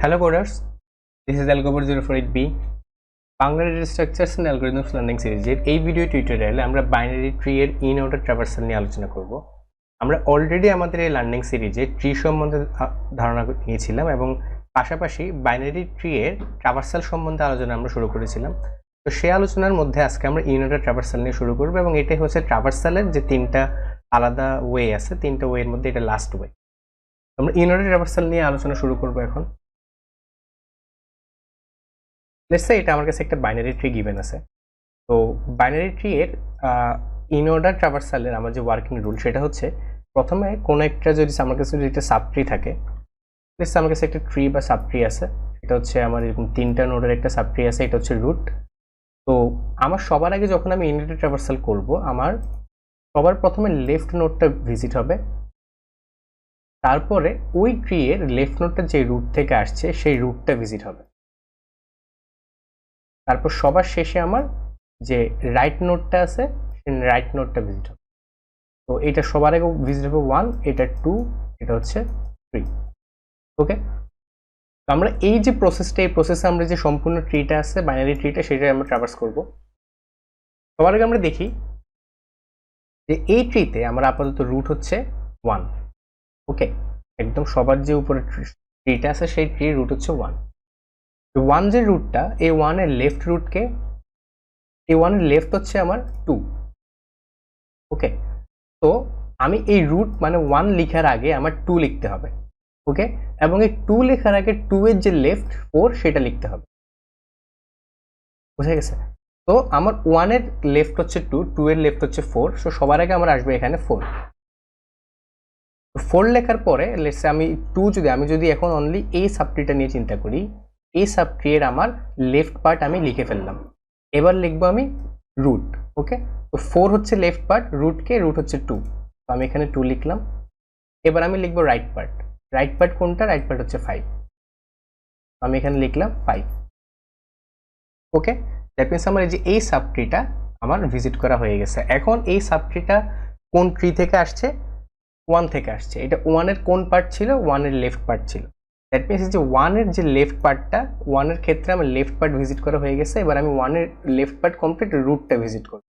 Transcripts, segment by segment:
Hello coders, this is Algorithm 048B Bangla data structures and algorithms learning সিরিজের এই video টিউটোরিয়ালে আমরা বাইনারি ট্রি এর ইন অর্ডার ট্রাভার্সাল নিয়ে আলোচনা করব। আমরা অলরেডি আমাদের এই লার্নিং সিরিজে ট্রি সম্বন্ধে ধারণা নিয়েছিলাম এবং পাশাপাশি বাইনারি ট্রি এর ট্রাভার্সাল সম্বন্ধে আলোচনা আমরা শুরু করেছিলাম। তো সেই আলোচনার মধ্যে আজকে আমরা ইন অর্ডার ট্রাভার্সাল নিয়ে শুরু করব এবং এটাই হচ্ছে ট্রাভার্সালের যে তিনটা আলাদা ওয়ে আছে, তিনটা ওয়ের মধ্যে এটা লাস্ট ওয়ে। আমরা ইন অর্ডার ট্রাভার্সাল নিয়ে আলোচনা শুরু করব এখন। লেটস সে এটা আমার কাছে একটা বাইনারি ট্রি গিভেন আছে। তো বাইনারি ট্রি এর ইন অর্ডার ট্রাভার্সালের আমার যে ওয়ার্কিং রুল সেটা হচ্ছে প্রথমে কোনো একটা যদি আমার কাছে যদি একটা সাব ট্রি থাকে, লেটস সে আমার কাছে একটা ট্রি বা সাব ট্রি আছে, এটা হচ্ছে আমার এরকম তিনটা নোডের একটা সাব ট্রি আছে, এটা হচ্ছে রুট। তো আমার সবার আগে যখন আমি ইন অর্ডার ট্রাভার্সাল করব, আমার সবার প্রথমে লেফট নোডটা ভিজিট হবে, তারপরে ওই ট্রি এর লেফট নোডটা যে রুট থেকে আসছে সেই রুটটা ভিজিট হবে, তারপর সবার শেষে আমার যে রাইট নোডটা আছে সেই রাইট নোডটা ভিজিট হবে। তো এটা সবার আগে ভিজিট হবে 1, এটা 2, এটা হচ্ছে 3। ওকে, তো আমরা এই যে প্রসেসটা, এই প্রসেসে আমরা যে সম্পূর্ণ ট্রিটা আছে বাইনারি ট্রিটা সেটা আমরা ট্রাভার্স করব। সবার আগে আমরা দেখি যে এই ট্রিতে আমার আপাতত রুট হচ্ছে 1। ওকে, একদম সবার যে উপরে ট্রিটা আছে সেই ট্রি রুট হচ্ছে 1। 1 যে রুটটা, এই 1 এর লেফট রুটকে, এই 1 এর লেফট হচ্ছে আমার 2। ওকে, তো আমি এই রুট মানে 1 লেখার আগে আমার 2 লিখতে হবে। ওকে, এবং এই 2 লেখার আগে 2 এর যে লেফট 4 সেটা লিখতে হবে। বুঝা গেছে? তো আমার 1 এর লেফট হচ্ছে 2, 2 এর লেফট হচ্ছে 4, সো সবার আগে আমার আসবে এখানে 4। 4 লেখার পরে লেটস সে আমি 2 আমি যদি এখন অনলি এই সাবট্রিটা নিয়ে চিন্তা করি, এই সাবট্রি এর আমার লেফট পার্ট আমি লিখে ফেললাম। এবার লিখবো আমি রুট। ওকে, তো 4 হচ্ছে লেফট পার্ট, রুট হচ্ছে 2, তো আমি এখানে 2 লিখলাম। এবার আমি লিখবো রাইট পার্ট। রাইট পার্ট কোনটা? রাইট পার্ট হচ্ছে 5, আমি এখানে লিখলাম 5। ওকে, দ্যাট মিনস আমার এই যে এই সাবট্রিটা আমার ভিজিট করা হয়ে গেছে। এখন এই সাবট্রিটা কোন ট্রি থেকে আসছে? 1 থেকে আসছে। এটা 1 এর কোন পার্ট ছিল? 1 এর লেফট পার্ট ছিল। দ্যাট মিনস যে 1 এর যে লেফট পার্টটা, 1 এর ক্ষেত্রে আমার লেফট পার্ট ভিজিট করা হয়ে গেছে। এবার আমি 1 এর লেফট পার্ট কমপ্লিট রুটটা ভিজিট করব।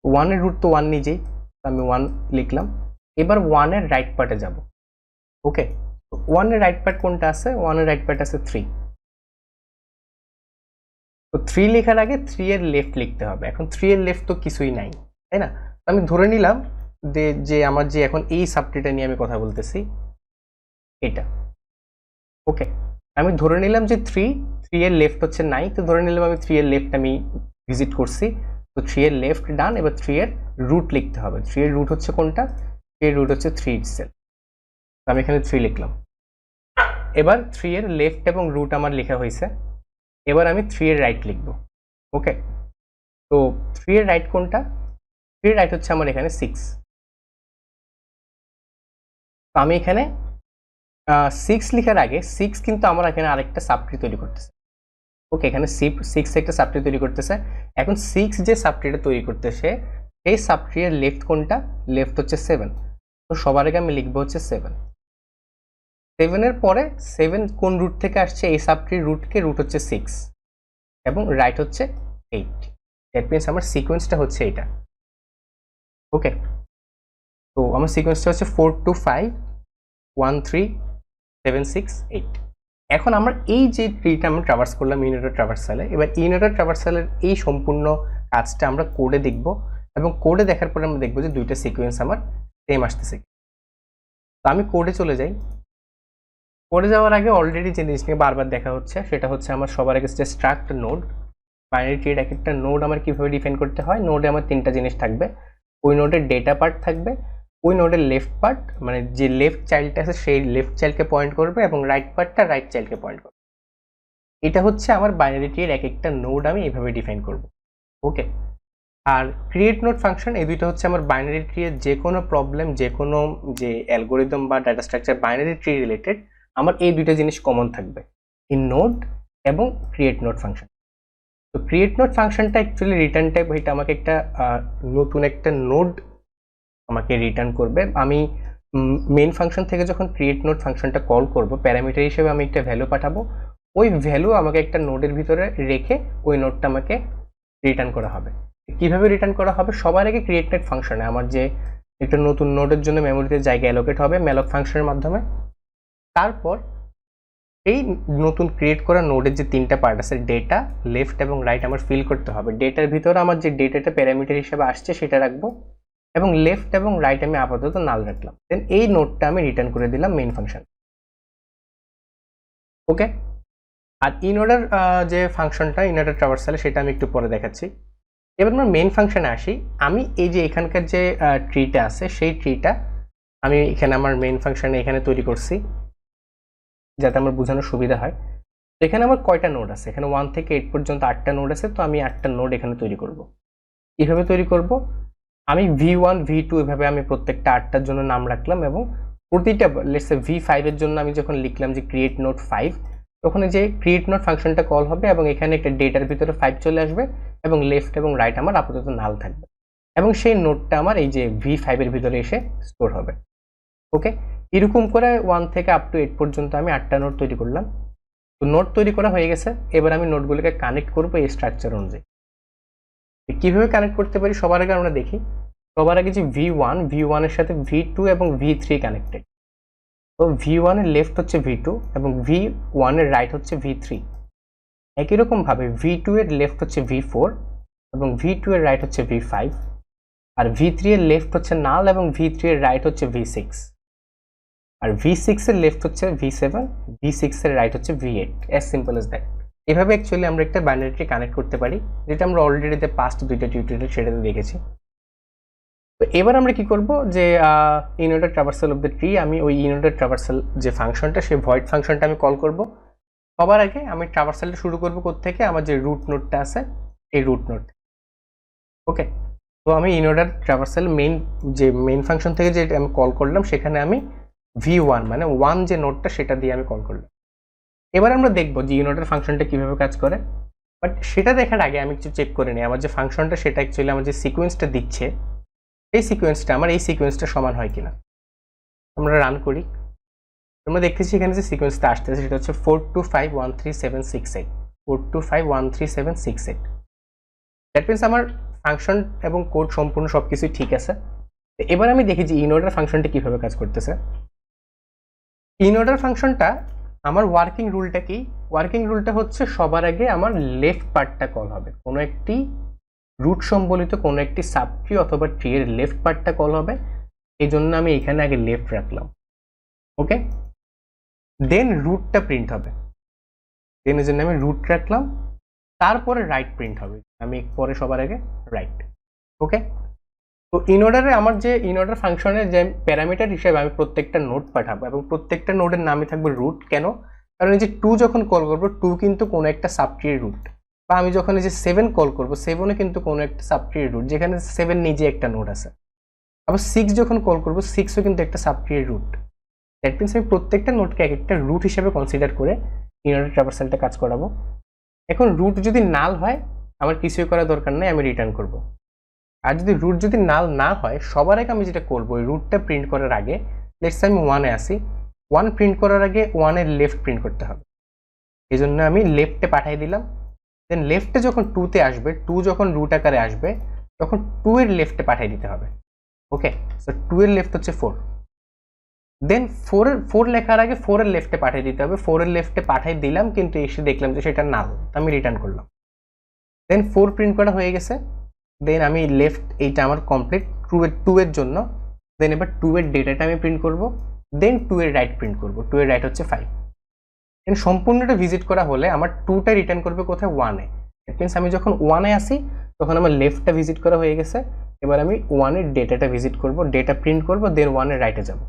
1 এর রুট তো 1 নিজেই, তো আমি 1 লিখলাম। এবার 1 এর রাইট পার্টে যাব। ওকে, 1 এর রাইট পার্ট কোনটা আছে? 1 এর রাইট পার্ট আছে 3। তো 3 লেখার আগে 3 এর লেফট লিখতে হবে। এখন 3 এর লেফট তো কিছুই নাই, তাই না? আমি ধরে নিলাম যে আমার যে এখন এই সাবট্রিটা নিয়ে আমি কথা বলতেছি এটা। ওকে, আমি ধরে নিলাম যে 3 এর লেফট হচ্ছে 9, তো ধরে নিলাম আমি 3 এর লেফট আমি ভিজিট করছি। তো 3 এর লেফট ডান, এবার 3 এর রুট লিখতে হবে। 3 এর রুট হচ্ছে কোনটা? 3 এর রুট হচ্ছে 3 ইটসেলফ, তো আমি এখানে 3 লিখলাম। এবার 3 এর লেফট এবং রুট আমার লেখা হয়েছে। এবার আমি 3 এর রাইট লিখব। ওকে, তো 3 এর রাইট কোনটা? 3 এর রাইট হচ্ছে আমার এখানে 6, তো আমি এখানে 6 লেখার আগে 6 কিন্তু আমার এখানে আরেকটা সাবট্রি তৈরি করতেছে। ওকে, এখানে 6 একটা সাবট্রি তৈরি করতেছে। এখন 6 যে সাবট্রিটা তৈরি করতেছে এই সাবট্রি এর লেফট কোনটা? লেফট হচ্ছে 7, তো সবার আগে আমি লিখবো হচ্ছে 7। 7 এর পরে 7 কোন রুট থেকে আসছে? এই সাবট্রি রুটকে, রুট হচ্ছে 6 এবং রাইট হচ্ছে 8। দ্যাট মিনস আমার সিকোয়েন্সটা হচ্ছে এটা। ওকে, তো আমার সিকোয়েন্সটা হচ্ছে 4 2 5 1 3 7 6 8। এখন আমরা এই যে ট্রিটা আমরা ট্রাভার্স করলাম ইন অর্ডার ট্রাভার্সালে, এবার ইন অর্ডার ট্রাভার্সালের এই সম্পূর্ণ কাজটা আমরা কোডে দেখব এবং কোডে দেখার পরে আমরা দেখব যে দুইটা সিকোয়েন্স আমার সেম আসতেছে। তো আমি কোডে চলে যাই। কোডে যাওয়ার আগে অলরেডি যে জিনিস নিয়ে বারবার দেখা হচ্ছে সেটা হচ্ছে আমার সবার আগে যে স্ট্রাক্ট নোড। বাইনারি ট্রির এক একটা নোড আমার কিভাবে ডিফাইন করতে হয়। নোডে আমার তিনটা জিনিস থাকবে। ওই নোডের ডেটা পার্ট থাকবে, ওই নোডের লেফট পার্ট মানে যে লেফট চাইল্ডটা আছে সেই লেফট চাইল্ডকে পয়েন্ট করবে এবং রাইট পার্টটা রাইট চাইল্ডকে পয়েন্ট করবে। এটা হচ্ছে আমার বাইনারি ট্রির এক একটা নোড আমি এইভাবে ডিফাইন করব। ওকে, আর ক্রিয়েট নোড ফাংশন, এই দুইটা হচ্ছে আমার বাইনারি ট্রির যে কোনো প্রবলেম, যে কোনো যে অ্যালগোরিদম বা data structure binary tree related, আমার এই দুইটা জিনিস কমন থাকবে, ইন নোড এবং ক্রিয়েট নোড ফাংশন। তো ক্রিয়েট নোড ফাংশনটা অ্যাকচুয়ালি রিটার্ন টাইপ, এটা আমাকে একটা নতুন একটা নোড আমাকে রিটার্ন করবে। আমি মেইন ফাংশন থেকে যখন ক্রিয়েট নোড ফাংশনটা কল করব, প্যারামিটার হিসেবে আমি একটা ভ্যালু পাঠাবো, ওই ভ্যালু আমাকে একটা নোডের ভিতরে রেখে ওই নোডটা আমাকে রিটার্ন করা হবে। কিভাবে রিটার্ন করা হবে? সবার আগে ক্রিয়েট নোড ফাংশনে আমার যে একটা নতুন নোডের জন্য মেমোরিতে জায়গা অ্যালোকেট হবে ম্যালক ফাংশনের মাধ্যমে। তারপর এই নতুন ক্রিয়েট করা নোডের যে তিনটা পার্ট আছে, ডেটা, লেফট এবং রাইট, আমার ফিল করতে হবে। ডেটার ভিতরে আমার যে ডেটাটা প্যারামিটার হিসেবে আসছে সেটা রাখবো, এবং লেফট এবং রাইট আমি আপাতত নাল রাখলাম। দেন এই নোডটা আমি রিটার্ন করে দিলাম মেইন ফাংশন। ওকে, আর ইনঅর্ডার যে ফাংশনটা ইনঅর্ডার ট্রাভার্সালে সেটা আমি একটু পরে দেখাচ্ছি। এবার আমরা মেইন ফাংশনে আসি। আমি এই যে এখানকার যে ট্রিটা আছে সেই ট্রিটা আমি এখানে আমার মেইন ফাংশনে এখানে তৈরি করছি যাতে আমার বোঝানোর সুবিধা হয়। এখানে আমার কয়টা নোড আছে? এখানে 1 থেকে 8 পর্যন্ত 8টা নোড আছে। তো আমি 8টা নোড এখানে তৈরি করব। কিভাবে তৈরি করব? আমি V1 V2 এভাবে আমি প্রত্যেকটা 8টার জন্য নাম রাখলাম, এবং প্রতিটা লেটস সে V5 এর জন্য আমি যখন লিখলাম যে ক্রিয়েট নোড 5, তখন যে ক্রিয়েট নোড ফাংশনটা কল হবে এবং এখানে একটা ডেটার ভিতরে 5 চলে আসবে, এবং লেফট এবং রাইট আমার আপাতত নাল থাকবে, এবং সেই নোডটা আমার এই যে V5 এর ভিতরে এসে স্টোর হবে। ওকে, এরকম করে 1 থেকে আপ টু 8 পর্যন্ত আমি 8টা নোড তৈরি করলাম। তো নোড তৈরি করা হয়ে গেছে। এবার আমি নোডগুলোকে কানেক্ট করবো এই স্ট্রাকচার অনুযায়ী। কিভাবে কানেক্ট করতে পারি সবার আগে আমরা দেখি। সবার আগে যে V1 এর সাথে V2 এবং V3 কানেক্টেড। তো V1 এর লেফট হচ্ছে V2 এবং V1 এর রাইট হচ্ছে V3। একই রকম ভাবে V2 এর লেফট হচ্ছে V4 এবং V2 এর রাইট হচ্ছে V5, আর V3 এর লেফট হচ্ছে নাল এবং V3 এর রাইট হচ্ছে V6, আর V6 এর লেফট হচ্ছে V7, V6 এর রাইট হচ্ছে V8। As simple as that. এভাবে অ্যাকচুয়ালি আমরা একটা বাইনারি ট্রি কানেক্ট করতে পারি, যেটা আমরা অলরেডি পাস্ট দুইটা টিউটোরিয়াল সেটাতে দেখেছি। তো এবার আমরা কি করব যে ইনঅর্ডার ট্রাভার্সাল অফ দ্য ট্রি, আমি ওই ইনঅর্ডার ট্রাভার্সাল যে ফাংশনটা সেই ভয়েড ফাংশনটা আমি কল করব। সবার আগে আমি ট্রাভার্সালটা শুরু করব কোত্থেকে? আমার যে রুট নোডটা আছে এই রুট নোড। ওকে, তো আমি ইনঅর্ডার ট্রাভার্সাল মেইন ফাংশন থেকে যে আমি কল করলাম সেখানে আমি V1 মানে 1 যে নোডটা সেটা দিয়ে আমি কল করলাম। এবার আমরা দেখব যে ইনঅর্ডার ফাংশনটা কিভাবে কাজ করে, বাট সেটা দেখার আগে আমি একটু চেক করে নিই আমার যে ফাংশনটা সেটা অ্যাকচুয়ালি আমার যে সিকোয়েন্সটা দিচ্ছে এই সিকোয়েন্সটা আমার এই সিকোয়েন্সটা সমান হয় কিনা। আমরা রান করি, আমরা দেখতেছি এখানে যে সিকোয়েন্সটা আসতেছে সেটা হচ্ছে 425137668, 425137668। দ্যাট মিনস আমার ফাংশন এবং কোড সম্পূর্ণ সবকিছুই ঠিক আছে। এবার আমি দেখি যে ইনঅর্ডার ফাংশনটা কিভাবে কাজ করতেছে। ইনঅর্ডার ফাংশনটা আমার ওয়ার্কিং রুলটা কি? ওয়ার্কিং রুলটা হচ্ছে সবার আগে আমার লেফট পার্টটা কল হবে, কোনো একটি রুট সম্বলিত কোনো একটি সাব ট্রি অথবা ট্রি এর লেফট পার্টটা কল হবে। এই জন্য আমি এখানে আগে লেফট রাখলাম। ওকে, দেন রুটটা প্রিন্ট হবে, দেন এই জন্য আমি রুট রাখলাম। তারপরে রাইট প্রিন্ট হবে, আমি পরে সবার আগে রাইট। ওকে, তো ইনঅর্ডারে আমার যে ইনঅর্ডার ফাংশনের যে প্যারামিটার হিসেবে আমি প্রত্যেকটা নোড পাঠাবো, এবং প্রত্যেকটা নোডের নামই থাকবে রুট। কেন? কারণ এই যে 2 যখন কল করবো 2 কিন্তু কোনো একটা সাবট্রির রুট, বা আমি যখন এই যে 7 কল করবো 7ও কিন্তু কোনো একটা সাবট্রির রুট, যেখানে 7 নিজে একটা নোড আছে। আবার 6 যখন কল করবো 6ও কিন্তু একটা সাবট্রির রুট। দ্যাট মিনস আমি প্রত্যেকটা নোডকে এক একটা রুট হিসেবে কনসিডার করে ইনঅর্ডার ট্রাভার্সালটা কাজ করাবো। এখন রুট যদি নাল হয় আমার কিছুই করার দরকার নেই, আমি রিটার্ন করব। আর যদি রুট যদি নাল না হয় সবার আগে আমি যেটা করবো ওই রুটটা প্রিন্ট করার আগে, লেটস আমি 1-এ আসি, 1 প্রিন্ট করার আগে 1 এর লেফট প্রিন্ট করতে হবে। এই জন্য আমি লেফটে পাঠিয়ে দিলাম। দেন লেফটে যখন 2-তে আসবে, 2 যখন রুট আকারে আসবে তখন 2 এর লেফটে পাঠিয়ে দিতে হবে। ওকে, সো 2 এর লেফট হচ্ছে 4। দেন 4 লেখার আগে 4 এর লেফটে পাঠিয়ে দিতে হবে। 4 এর লেফটে পাঠিয়ে দিলাম কিন্তু এসে দেখলাম যে সেটা নাল, আমি রিটার্ন করলাম। দেন 4 প্রিন্ট করা হয়ে গেছে। দেন আমি লেফট, এইটা আমার কমপ্লিট 2 এর জন্য। দেন এবার 2 এর ডেটাটা আমি প্রিন্ট করব। দেন 2 এর রাইট প্রিন্ট করব। 2 এর রাইট হচ্ছে 5। দেন সম্পূর্ণটা ভিজিট করা হলে আমার 2টা রিটার্ন করবে কোথায়? 1-এ। দ্যাট মিনস আমি যখন 1-এ আসি তখন আমার লেফটটা ভিজিট করা হয়ে গেছে। এবার আমি 1 এর ডেটাটা ভিজিট করব, ডেটা প্রিন্ট করব, দেন 1 এর রাইটে যাব।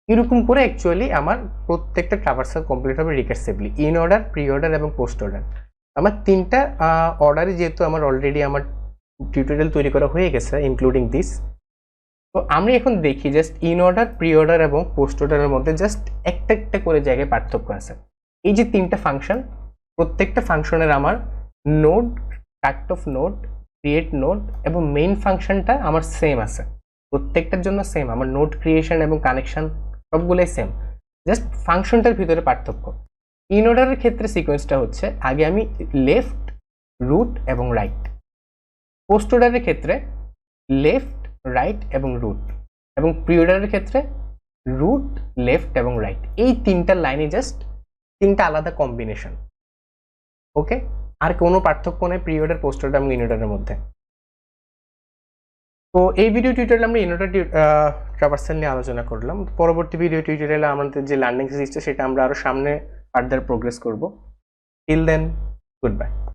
এরকম করে অ্যাকচুয়ালি আমার প্রত্যেকটা ট্রাভার্সাল কমপ্লিট হবে recursively, in order, pre order এবং পোস্ট অর্ডার। আমার 3টা অর্ডারে যেহেতু আমার অলরেডি আমার টিউটোরিয়াল তৈরি করা হয়ে গেছে ইনক্লুডিং দিস। তো আমি এখন দেখি just in order, pre order এবং পোস্ট অর্ডারের মধ্যে জাস্ট একটা একটা করে জায়গায় পার্থক্য আছে। এই যে 3টা ফাংশন, প্রত্যেকটা ফাংশনের আমার node, cut off node, create node এবং মেইন ফাংশনটা আমার সেম আছে। প্রত্যেকটার জন্য সেম, আমার নোড ক্রিয়েশন এবং কানেকশন সবগুলোই সেম, জাস্ট ফাংশনটার ভিতরে পার্থক্য। ইন অর্ডারের ক্ষেত্রে সিকোয়েন্সটা হচ্ছে আগে আমি লেফট, রুট এবং রাইট। পোস্ট অর্ডারের ক্ষেত্রে লেফট, রাইট এবং রুট, এবং প্রি অর্ডারের ক্ষেত্রে রুট, লেফট এবং রাইট। এই তিনটা লাইনে জাস্ট তিনটা আলাদা কম্বিনেশন। ওকে, আর কোনো পার্থক্য নেই প্রি অর্ডার, পোস্ট অর্ডার এবং ইন অর্ডারের মধ্যে। তো এই ভিডিও টিউটোরিয়ালে আমরা ইন অর্ডার ট্রাভার্সাল নিয়ে আলোচনা করলাম। পরবর্তী ভিডিও টিউটোরিয়ালে আমাদের যে লার্নিং সিরিজটা সেটা আমরা আরো সামনে ফার্দার প্রোগ্রেস করব। Till then, good bye.